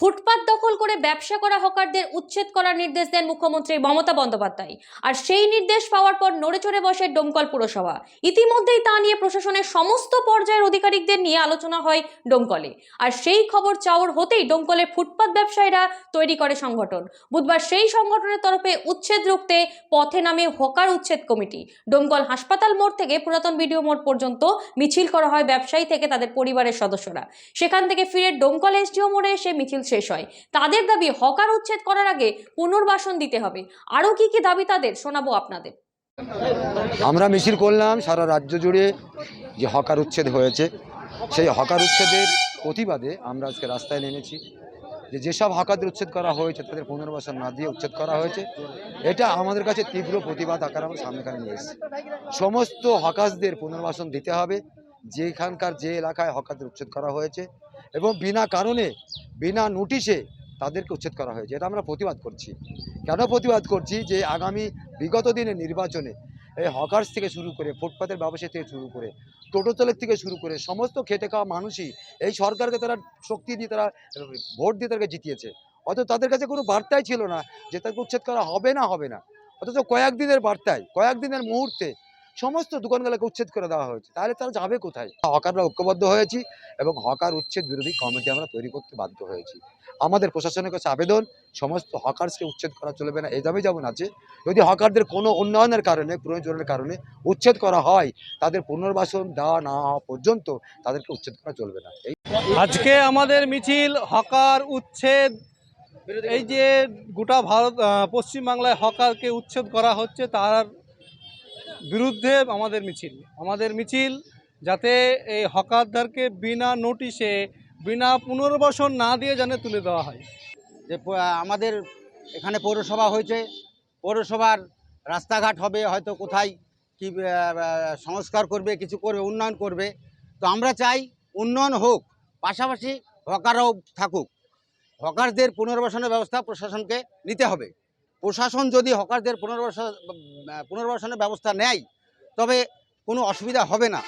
ফুটপাত দখল করে ব্যবসা করা হকারদের উচ্ছেদ করার নির্দেশ দেন মুখ্যমন্ত্রী মমতা বন্দ্যোপাধ্যায়। আর সেই নির্দেশ পাওয়ার পর নড়েচড়ে বসে ডোমকল পুরসভা। ইতিমধ্যেই তা নিয়ে প্রশাসনের সমস্ত পর্যায়ের আধিকারিকদের নিয়ে আলোচনা হয় ডোমকলে। আর সেই খবর চাউর হতেই ডোমকলের ফুটপাত ব্যবসায়ীরা তৈরি করে সংগঠন। বুধবার সেই সংগঠনের তরফে উচ্ছেদ রুখতে পথে নামে হকার উচ্ছেদ কমিটি। ডোমকল হাসপাতাল মোড় থেকে পুরাতন বিডিও মোড় পর্যন্ত মিছিল করা হয় ব্যবসায়ী থেকে তাদের পরিবারের সদস্যরা। সেখান থেকে ফিরে ডোমকল এসডিও মোড়ে এসে মিছিল শেষ হয়। তাদের দাবি হকার উচ্ছেদ করার আগে পুনর্বাসন দিতে হবে। আরো কি কি দাবি তাদের শোনাবো আপনাদের। আমরা মিছিল করলাম সারা রাজ্য জুড়ে যে হকার উচ্ছেদ হয়েছে, সেই হকার উচ্ছেদের প্রতিবাদে আমরা আজকে রাস্তায় নেমেছি। যেসব হকারদের উচ্ছেদ করা হয়েছে তাদের পুনর্বাসন না দিয়ে উচ্ছেদ করা হয়েছে, এটা আমাদের কাছে তীব্র প্রতিবাদ আকার আমরা সামনেখানে নিয়ে এসেছি। সমস্ত হকারদের পুনর্বাসন দিতে হবে যেখানকার যে এলাকায় হকারদের উচ্ছেদ করা হয়েছে, এবং বিনা কারণে বিনা নোটিশে তাদেরকে উচ্ছেদ করা হয়েছে। এটা আমরা প্রতিবাদ করছি। কেন প্রতিবাদ করছি? যে আগামী বিগত দিনে নির্বাচনে এই হকার্স থেকে শুরু করে, ফুটপাতের ব্যবসায়ী থেকে শুরু করে, টোটো চালক থেকে শুরু করে সমস্ত খেটে খাওয়া মানুষই এই সরকারকে তারা শক্তি দিয়ে, তারা ভোট দিয়ে তাদেরকে জিতিয়েছে। অথচ তাদের কাছে কোনো বার্তাই ছিল না যে তাকে উচ্ছেদ করা হবে না। অথচ কয়েকদিনের বার্তায়, কয়েকদিনের মুহূর্তে সমস্ত দোকানগুলোকে উচ্ছেদ করে দেওয়া হয়েছে। তাহলে তারা যাবে কোথায়? হকাররা ঐক্যবদ্ধ হয়েছি এবং হকার উচ্ছেদ বিরোধী কমিটি আমরা তৈরি করতে বাধ্য হয়েছি। আমাদের প্রশাসনের কাছে আবেদন, সমস্ত হকার্সকে উচ্ছেদ করা চলবে না। এই দাবি যেমন আছে, যদি হকারদের কোনো উন্নয়নের কারণে, প্রয়োজনের কারণে উচ্ছেদ করা হয়, তাদের পুনর্বাসন দেওয়া না হওয়া পর্যন্ত তাদেরকে উচ্ছেদ করা চলবে না। আজকে আমাদের মিছিল হকার উচ্ছেদ, এই যে গোটা ভারত পশ্চিমবাংলায় হকারকে উচ্ছেদ করা হচ্ছে তার বিরুদ্ধে আমাদের মিছিল যাতে এই হকারদেরকে বিনা নোটিশে, বিনা পুনর্বাসন না দিয়ে যেন তুলে দেওয়া হয়। যে আমাদের এখানে পৌরসভা হয়েছে, পৌরসভার রাস্তাঘাট হবে, হয়তো কোথায় কি সংস্কার করবে, কিছু করবে, উন্নয়ন করবে। তো আমরা চাই উন্নয়ন হোক, পাশাপাশি হকাররাও থাকুক। হকারদের পুনর্বাসনের ব্যবস্থা প্রশাসনকে নিতে হবে। প্রশাসন যদি হকারদের পুনর্বাসনের ব্যবস্থা নেয় তবে কোনো অসুবিধা হবে না।